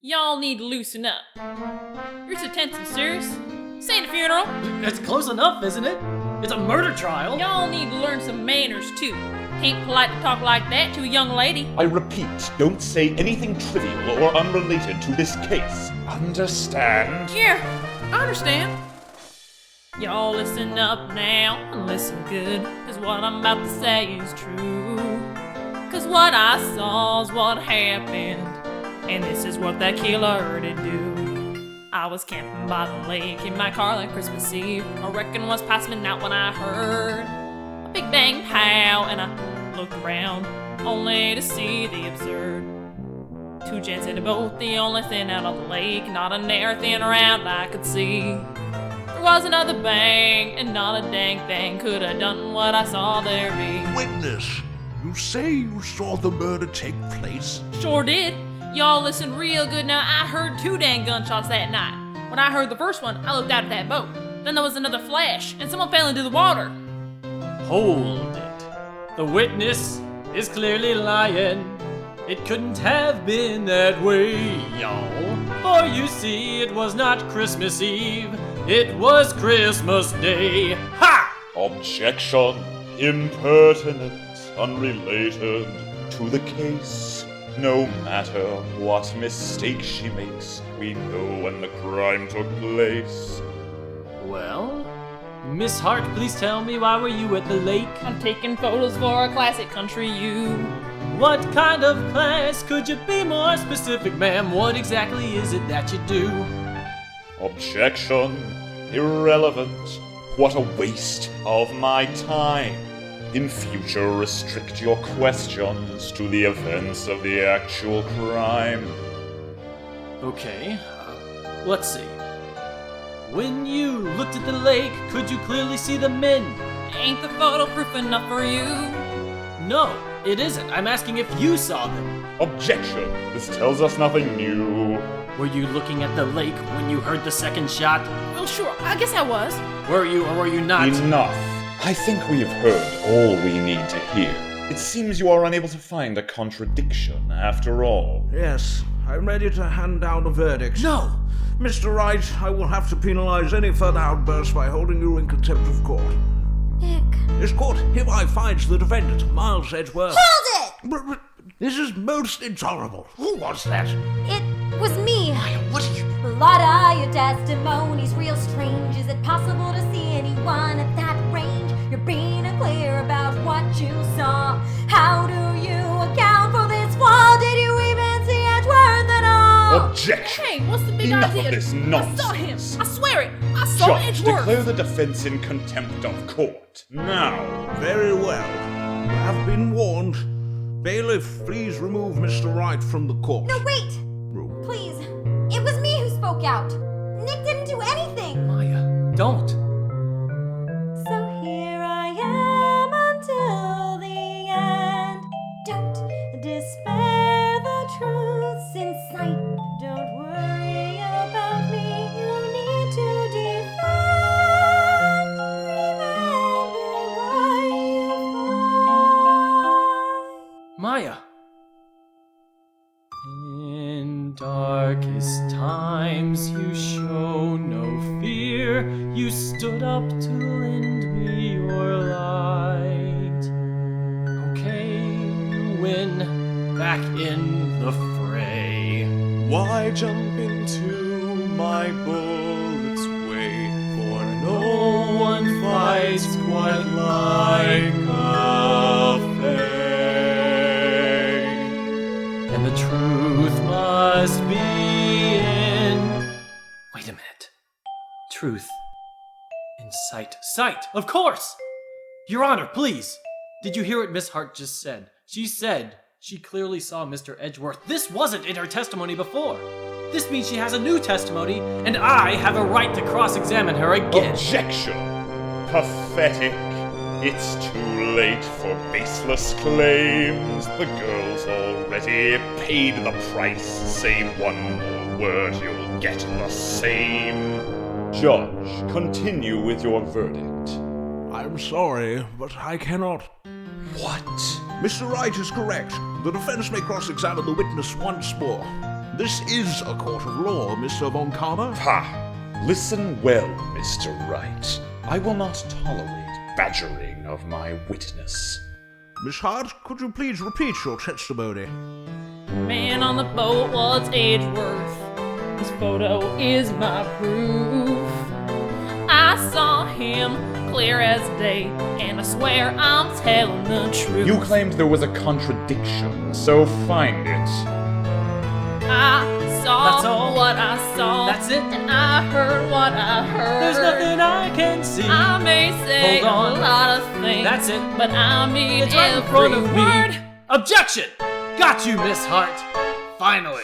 Y'all need to loosen up. You're so tense and serious. This ain't a funeral. It's close enough, isn't it? It's a murder trial. Y'all need to learn some manners, too. Ain't polite to talk like that to a young lady. I repeat, don't say anything trivial or unrelated to this case. Understand? Yeah, I understand. Y'all listen up now and listen good, cause what I'm about to say is true. Cause what I saw's what happened, and this is what that killer did do. I was camping by the lake in my car like Christmas Eve. I reckon was past midnight when I heard a big bang pow, and I looked around only to see the absurd. Two gents in a boat, the only thing out of the lake, not a near thing around I could see. There was another bang, and not a dang thing could have done what I saw there be. Witness, you say you saw the murder take place? Sure did. Y'all listen real good now. I heard 2 dang gunshots that night. When I heard the first one, I looked out at that boat. Then there was another flash, and someone fell into the water. Hold it. The witness is clearly lying. It couldn't have been that way, y'all. For you see, it was not Christmas Eve. It was Christmas Day. Ha! Objection. Impertinent. Unrelated to the case. No matter what mistake she makes, we know when the crime took place. Well, Miss Hart, please tell me, why were you at the lake? I'm taking photos for a classic country U. What kind of class? Could you be more specific, ma'am? What exactly is it that you do? Objection. Irrelevant. What a waste of my time. In future, restrict your questions to the events of the actual crime. Okay, let's see. When you looked at the lake, could you clearly see the men? Ain't the photo proof enough for you? No, it isn't. I'm asking if you saw them. Objection. This tells us nothing new. Were you looking at the lake when you heard the second shot? Well, sure, I guess I was. Were you or were you not? Enough. I think we have heard all we need to hear. It seems you are unable to find a contradiction after all. Yes, I'm ready to hand down a verdict. No! Mr. Wright, I will have to penalize any further outbursts by holding you in contempt of court. Nick. This court hereby finds the defendant, Miles Edgeworth. Hold it! But this is most intolerable. Who was that? It was me. What are you... Lotta, your testimony's real strange. Is it possible to see anyone at that range? You're being clear about what you saw. How do you account for this wall? Did you even see Edgeworth at all? Objection! Hey, what's the big Enough idea? of this I nonsense. saw him. I swear it. I saw Judge, Edgeworth. declare the defense in contempt of court. Now. Very well. You have been warned. Bailiff, please remove Mr. Wright from the court. No, wait! Please. It was me who spoke out. Nick didn't do anything. Maya, don't. So here I am until the end. Don't despair, the truth's in sight. Don't worry about me, you need to defend. Remember why you fight. Maya. In darkest times you show no fear. You stood up to lend me your light. Okay, you win. Back in the fray. Why jump into my bullet's way? For No one fights quite like a fay. And the truth must be in... Wait a minute. Truth in sight. Sight, of course! Your Honor, please! Did you hear what Miss Hart just said? She said she clearly saw Mr. Edgeworth. This wasn't in her testimony before. This means she has a new testimony, and I have a right to cross-examine her again. Objection! Pathetic. It's too late for baseless claims. The girl's already paid the price. Say one more word, you'll get the same. Judge, continue with your verdict. I'm sorry, but I cannot. What? Mr. Wright is correct. The defense may cross-examine the witness once more. This is a court of law, Mr. von Karma. Ha! Listen well, Mr. Wright. I will not tolerate badgering of my witness. Miss Hart, could you please repeat your testimony? Man on the boat was Edgeworth. His photo is my proof. I saw him clear as day, and I swear I'm telling the truth. You claimed there was a contradiction, so find it. I saw That's all? what I saw. That's it? And I heard what I heard. There's nothing I can see. I may say Hold on. a lot of things. That's it. But I mean It's right in every front of word. me. Objection! Got you, Miss Hart. Finally.